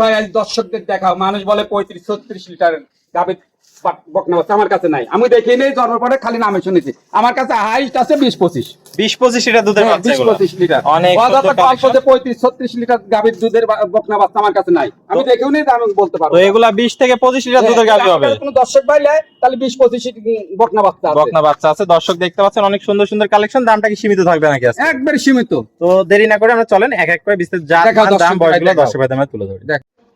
ভাই আজ দর্শকদের দেখাও, মানুষ বলে 35-36 লিটার গাভীর বকনা বাচ্চা আমার কাছে নাই। আমি দেখিনি জন্মের পরে, খালি নামে শুনেছি। আমার কাছে হাইস্ট আছে 20-25 লিটার দুধের বাচ্চা, 20-25 লিটার। অনেক সুন্দর কালেকশন। 35-36 লিটার গাভীর দুধের বকনা বাচ্চা আমার কাছে নাই। আমি দেখেও নেই, আমি বলতে পারবো তো এগুলা 20 থেকে 25 লিটার দুধের গাভী হবে। কোনো দর্শক পাইলে তাহলে 20-25 বকনা বাচ্চা আছে। বকনা বাচ্চা আছে, দর্শক দেখতে পাচ্ছেন অনেক সুন্দর সুন্দর কালেকশন। দামটা কি সীমিত থাকবে নাকি আজকে? একবারে সীমিত। তো দেরি না করে আমরা চলেন এক এক করে বিস্তারিত জাত, দেখাও, মান, দাম, দর্শক বয়সগুলো দেখাও। দর্শক ভাইদের মাঝে তুলে ধরি।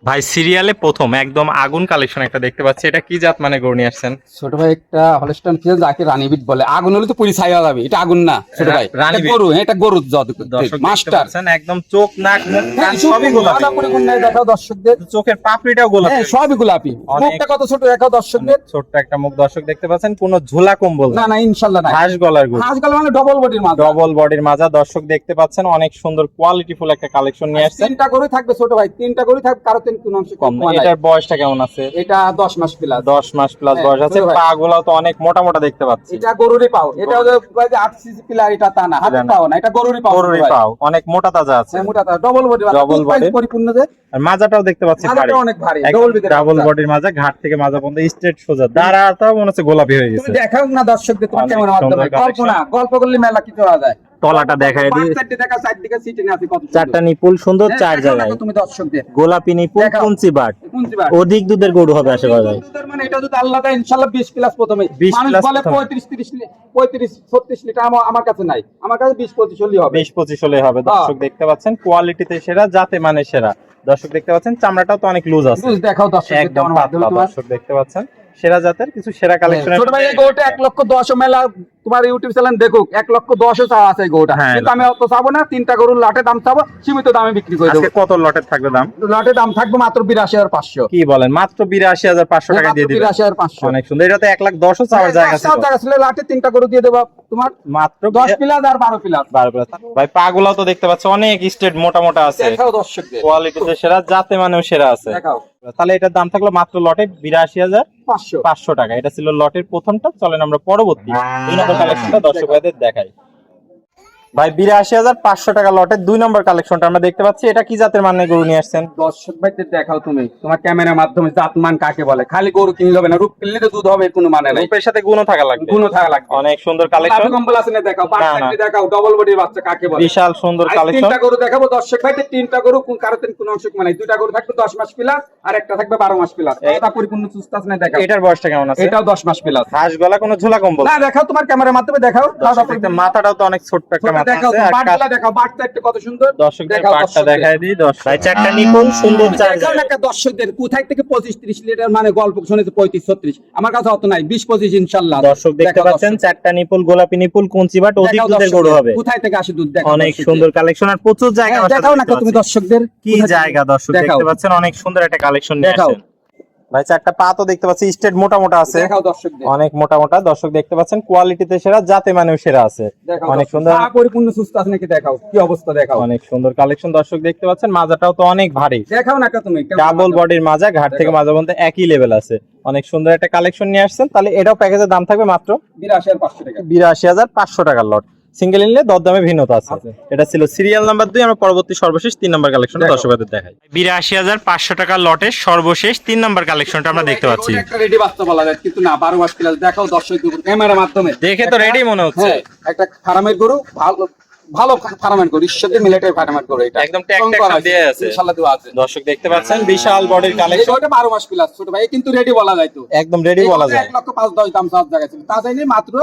ভাই সিরিয়ালে প্রথম একদম আগুন কালেকশন একটা দেখতে পাচ্ছি, এটা কি জাত মানে গরু নিয়ে আসছেন? ছোট ভাই একটা হলস্টাইন ফ্রিজিয়ান, যাকে রানীবিট বলে। আগুন হলে তো পুরি ছাই হয়ে যাবে, এটা আগুন না ছোট ভাই, এটা গরু। এটা গরুর জাত, দর্শক মাস্টার। পাচ্ছেন একদম চোখ, নাক, মুখ, কান সবই গোলাপি। আদা পরিমাণ নাই, দেখাও দর্শকদের। চোখের পাপড়িটাও গোলাপি। হ্যাঁ, সবই গোলাপি। মুখটা কত ছোট, দেখাও দর্শকদের। ছোট্ট একটা মুখ দর্শক দেখতে পাচ্ছেন, কোনো ঝোলা কম্বল না না, ইনশাআল্লাহ না। হাঁস গলার গরু, হাঁস গলা মানে ডবল বডির মাছ, ডবল বডির মাজা। দর্শক দেখতে পাচ্ছেন অনেক সুন্দর কোয়ালিটিফুল একটা কালেকশন নিয়ে আসছেন। তিনটা গরু থাকবে ছোট ভাই, তিনটা গরু থাকবে, কারো তিন কোন অংশ কম নাই। এটার বয়সটা কেমন আছে? এটা 10 মাস প্লাস। 10 মাস প্লাস হ্যাঁ, বয়স আছে। ভাই। পা গুলাও তো অনেক মোটা মোটা দেখতে পাচ্ছি। এটা গরুরই পাও। এটা যে 8 সিসি পিলার, এটা তা না, হাতে পাও না, এটা গরুরই পাও। গরুরই পাও, অনেক মোটা তাজা আছে। হ্যাঁ, মোটা ডবল বডি, Double body। পরিপূর্ণ যে। আর মাজাটাও দেখতে পাচ্ছি ভারী, মাজাটা অনেক ভারী, ডাবল বডির মাজা, ঘাট থেকে মাজা পর্যন্ত স্ট্রেট সোজা। দাঁড়াটাও মনে হচ্ছে গোলাপি হয়ে গেছে। তুমি দেখাও না দর্শকদের, তোমার অনেক ক্যামেরার মাধ্যমে। সুন্দর গল্প না, গল্প করলে মেলা কিছু হওয়া যায়। তলাটা দেখায় দিই, চারটে দেখা, চারদিকে সিটিং আছে কত সুন্দর। চারটা নিপুল সুন্দর, হ্যাঁ, চার দেখাও জায়গায় না তুমি দর্শকদের। গোলাপি নিপুল, দেখাও। কুঞ্চি বাট, কোনটি বার? অধিক দুধের গরু হবে আশা করা যায়। দুধের মানে এটা যদি আল্লাহ দেয় ইনশাআল্লাহ 20 প্লাস প্রথমে। 20 মানুষ plus বলে প্রথমে। 35-36 লিটার, আমার কাছে নাই। আমার কাছে 20-25 হলেই হবে। 20-25 হলে হবে। দর্শক দেখতে পাচ্ছেন কোয়ালিটিতে সেরা, জাতে মানে সেরা। দর্শক দেখতে পাচ্ছেন চামড়াটাও তো অনেক লুজ আছে, বুঝ দেখাও দর্শকদের, একদম আমার মাধ্যমে পাতলা। তোমার। দর্শক দেখতে পাচ্ছেন সেরা জাতের কিছু সেরা কালেকশন। ছোট ভাই, এই গরুটা 1,10,000 মেলা, তোমার ইউটিউব চ্যানেল দেখুক, 1,10,000 চাওয়া আছে এই গরুটা। হ্যাঁ। কিন্তু আমি অত চাবো না, তিনটা গরুর লাটে দাম চাবো, সীমিত দামে বিক্রি করে দেবো। আজকে কত লটের থাকবে দাম? লাটে দাম থাকবে মাত্র 82,500। কি বলেন, মাত্র 82,500 টাকা দিয়ে দিবেন? 82,500। অনেক সুন্দর। এটা তো 1,10,000 চাওয়ার জায়গা ছিল। জায়গা ছিল, লাটে তিনটা গরু দিয়ে দেবো তোমার, মাত্র 10 প্লাস আর 12 প্লাস। 12 প্লাস। ভাই পাগুলাও তো দেখতে পাচ্ছ অনেক স্ট্রেট, মোটা মোটা আছে, দেখাও দর্শকদের, কোয়ালিটিতে সেরা, জাতে মানেও সেরা আছে। দেখাও। তাহলে এটার দাম থাকলো মাত্র লটে 82,500 500 টাকা। এটা ছিল লটের প্রথমটা। চলেন আমরা পরবর্তী 2 নম্বর কালেকশনটা দর্শক ভাইদের দেখাই। ভাই 82,500 টাকা লটের 2 নম্বর কালেকশনটা আমরা দেখতে পাচ্ছি। এটা কি জাতের মানে গরু নিয়ে আসছেন? দর্শক ভাইদের দেখাও তুমি, তোমার ক্যামেরার মাধ্যমে জাতমান কাকে বলে। খালি গরু কিনলে হবে না, রূপ কিনলে তো দুধ হবে, কোনো মানে নাই। রূপের সাথে গুণও থাকা লাগবে, গুণ থাকা লাগবে। অনেক সুন্দর কালেকশন। লাভি কম্বল আছে না, দেখাও। না, না। বাচ্চাকে দেখাও, ডবল বডির বাচ্চা কাকে বলে। বিশাল সুন্দর আজ কালেকশন। তিনটা গরু দেখাবো দর্শক ভাইদের, তিনটা গরু কারোতেন কোন অংশ মানে, দুইটা গরু থাকবে 10 মাস প্লাস, আর একটা থাকবে 12 মাস প্লাস। এটা পরিপূর্ণ সুস্থ আছে না, দেখাও। এটার বয়সটা কেমন আছে? এটাও 10 মাস প্লাস। হাঁস গলা, কোনো ঝোলা কম্বল না, দেখাও তোমার ক্যামেরার মাধ্যমে, দেখাও। দর্শক দেখতে মাথাটাও তো অনেক ছোট্ট একটা মাথা দেখাও, আছে। আর বাটগুলা দেখাও, বাটটা একটা কত সুন্দর। দর্শকদের দেখাও পাটটা দর্শকদের। দেখায় দিই। ভাই চারটা নিপুল সুন্দর, চার দেখাও না জায়গায়। একটা দর্শকদের, কোথায় থেকে 25-30 লিটার মানে গল্প শুনেছে 35-36, আমার কাছে অত নাই, 20-25 ইনশাআল্লাহ। দর্শক দেখতে দেখাও পাচ্ছেন দর্শক। চারটা নিপুল, গোলাপি নিপুল, কুঞ্চি বাট, অধিক দেখাও দুধের গরু দর্শকদের, হবে। কোথায় থেকে আসে দুধ, দেখাও অনেক দর্শকদের। সুন্দর কালেকশন আর প্রচুর জায়গা। হ্যাঁ, দেখাও না তুমি দর্শকদের, কি কোথায় থেকে- জায়গা দর্শক দেখাও। দেখতে পাচ্ছেন, অনেক সুন্দর একটা কালেকশন নিয়ে দেখাও। আসেন। ভাই চারটা পা তো দেখতে পাচ্ছি স্ট্রেট, মোটা মোটা আছে, দেখাও দর্শকদের, অনেক মোটা মোটা। দর্শক দেখতে পাচ্ছেন কোয়ালিটিতে সেরা, জাতে মানেও সেরা আছে। দেখাও অনেক দর্শক। সুন্দর, পা পরিপূর্ণ সুস্থ আছে নাকি দেখাও, কি অবস্থা দেখাও। অনেক সুন্দর কালেকশন। দর্শক দেখতে পাচ্ছেন মাজাটাও তো অনেক ভারী, দেখাও না একটা তুমি, ডাবল বডির মাজা, ঘাট থেকে মাজা পর্যন্ত একই লেভেল আছে। অনেক সুন্দর একটা কালেকশন নিয়ে আসছেন। তাহলে এটাও প্যাকেজের দাম থাকবে মাত্র 82,500 টাকা। 82,500 টাকার লট। সিঙ্গেল নিলে দরদামে ভিন্নতা আছে। এটা ছিল সিরিয়াল নাম্বার 2। আমরা পরবর্তী সর্বশেষ 3 নম্বর কালেকশনটা দেখো। দর্শকদের দেখাই। 82,500 টাকার লটের সর্বশেষ 3 নম্বর কালেকশনটা আমরা দেখতে পাচ্ছি। একটা রেডি বাচ্চা বলা যায়, কিন্তু না, 12 মাস প্লাস। দেখাও দর্শকদের ক্যামেরার মাধ্যমে, দেখে তো রেডি মনে হচ্ছে। হ্যাঁ, একটা ফার্মের গরু, ভালো ভালো ফার্মের গরু, ঈশ্বরের মিলিটারি ফার্মের গরু। এটা একদম ট্যাগ ট্যাগ দিয়ে আছে। ইনশাআল্লাহ দেওয়া আছে। দর্শক দেখতে পাচ্ছেন বিশাল বডির এই কালেকশন, গরুটা 12 মাস প্লাস ছোট ভাই, কিন্তু রেডি বলা যায় তো, একদম রেডি বলা যায়। 1,05,10 দাম সব জায়গায় ছিল, তা চাইলে মাত্র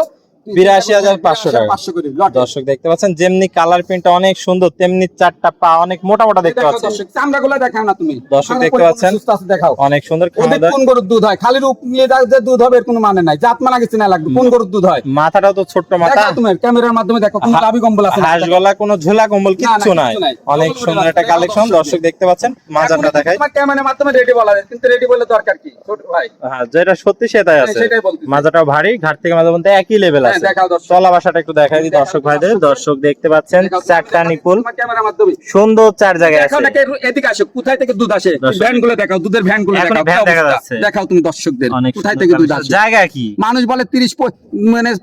82,500 টাকা। 500 করে লট। দর্শক দেখতে পাচ্ছেন যেমনি কালার প্রিন্টটা অনেক সুন্দর, তেমনি চারটা পা অনেক মোটা মোটা দেখতে দেখাও পাচ্ছেন। দর্শক, চামড়াগুলো দেখাও না তুমি। দর্শক আমার দেখতে পরিপূর্ণ পাচ্ছেন সুস্থ আছে, দেখাও। অনেক সুন্দর ওদের খাওয়া কোন গরুর দুধ হয়, খালি রূপ নিয়ে যে দুধ হবে এর কোনো মানে নাই, জাত মানা কিছু না লাগবে, কোন গরুর দুধ হয়। মাথাটাও তো ছোট্ট মাথা, দেখাও তুমি ক্যামেরার মাধ্যমে, দেখো কোন লাভি কম্বল আছে না। হাঁস গলা, কোনো ঝোলা কম্বল কিচ্ছু না, নাই। কিচ্ছু নাই। অনেক ডবল সুন্দর বডির একটা আছে, কালেকশন। দেখাও দর্শক দেখতে পাচ্ছেন মাজাটা দেখাই। তোমার ক্যামেরার মাধ্যমে রেডি বলা যায়, কিন্তু রেডি বলে দরকার কি ছোট ভাই। হ্যাঁ, যেটা সত্যি সেটাই আছে। সেটাই বলতেছি। মাজাটাও ভারী, ঘাট থেকে মাজা পর্যন্ত একই লেভেল হ্যাঁ, আছে। দেখাও দর্শক। চলা বাসাটা একটু দেখাই দিই দর্শক ভাইদের। দর্শক দেখতে পাচ্ছেন দেখাও, চারটা নিপুল, তোমার ক্যামেরার মাধ্যমে সুন্দর চার জায়গায় দেখাও আছে। নাকি, এদিকে আসো, কোথায় থেকে দুধ আসে, দর্শক। ভ্যান গুলো দেখাও, দুধের ভ্যান গুলো এখনই দেখাও, ভ্যান কি দেখা অবস্থা? যাচ্ছে। দেখাও তুমি দর্শকদের, অনেক কোথায় সুন্দর থেকে দুধ কালেকশন। আসে। জায়গা কি? মানুষ বলে 30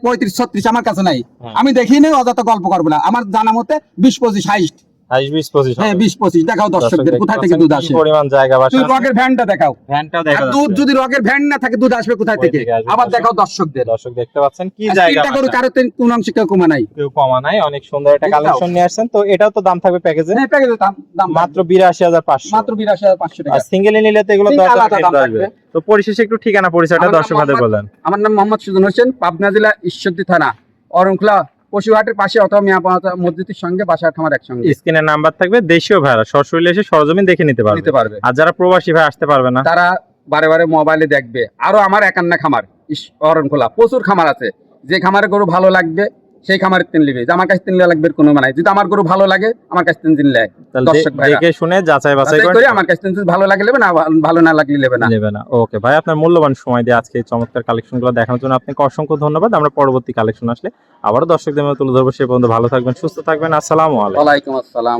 35 36 আমার কাছে নাই। হ্যাঁ। আমি দেখিনি, অযথা গল্প করবো না। আমার জানা মতে 20-25 হাইস্ট 20-25 হ্যাঁ 20-25 দেখাও দর্শকদের কোথা থেকে দুধ আসে। পরিমাণ জায়গা বাসা তুই রগের ভ্যানটা দেখাও, ভ্যানটাও আর দেখা দুধ যাচ্ছে। যদি রগের ভ্যান না থাকে দুধ আসবে কোথা ওই থেকে? থেকে আসবে আবার দর্শক। দেখাও দর্শকদের। দর্শক দেখতে পাচ্ছেন কি আর জায়গা তিনটা গরু বাসা। কারো কোন অংশে কেউ কমা নাই। কেউ কমা নাই, অনেক সুন্দর একটা দেখতে কালেকশন নিয়ে আসছেন। তো এটাও তো দাম থাকবে প্যাকেজে হ্যাঁ প্যাকেজের দাম মাত্র 82,500। মাত্র 82,500 টাকা। আর সিঙ্গেলে নিলে তো এগুলো Single 10,000 আলাদা দাম আসবে। থাকবে। তো পরিশেষে একটু ঠিকানা পরিচয়টা আমার নাম দর্শক ভাইদের বলেন। আমার নাম মোহাম্মদ সুজন হোসেন, পাবনা জেলা ঈশ্বরদী থানা, অরণখোলা পশুহাটের পাশে অথবা মিয়াপাড়া মসজিদের সঙ্গে বাসার খামার একসঙ্গে স্ক্রিনের নাম্বার থাকবে, দেশীয় ভাইরা সরাসরি এসে সরজমিন দেখে নিতে পারবে। নিতে পারবে। আর যারা প্রবাসী ভাই আসতে পারবে না, তারা বারে বারে মোবাইলে দেখবে। আরো আমার একান্না খামার অরণখোলা প্রচুর খামার আছে, যে খামারে গরু ভালো লাগবে সেই খামারের তিন নিবে, যে আমার কাছে তিন লাগবে কোনো মানে যদি আমার গরু ভালো লাগে আমার কাছে তিন নেয়। তাহলে দর্শক ভাইরা দেখে শুনে যাচাই বাছাই যাচাই করে করে আমার কাছে তিন ভালো লাগলে নেবে, না ভালো না লাগলে নেবে না। নেবে না। ওকে ভাই, আপনার মূল্যবান সময় দিয়ে আজকে এই চমৎকার কালেকশনগুলো দেখানোর জন্য আপনাকে অসংখ্য ধন্যবাদ। আমরা পরবর্তী কালেকশন আসলে আবারও দর্শকদের মধ্যে তুলে ধরবো। সে পর্যন্ত ভালো থাকবেন, সুস্থ থাকবেন। আসসালামু আলাইকুম। ওয়ালাইকুম আসসালাম।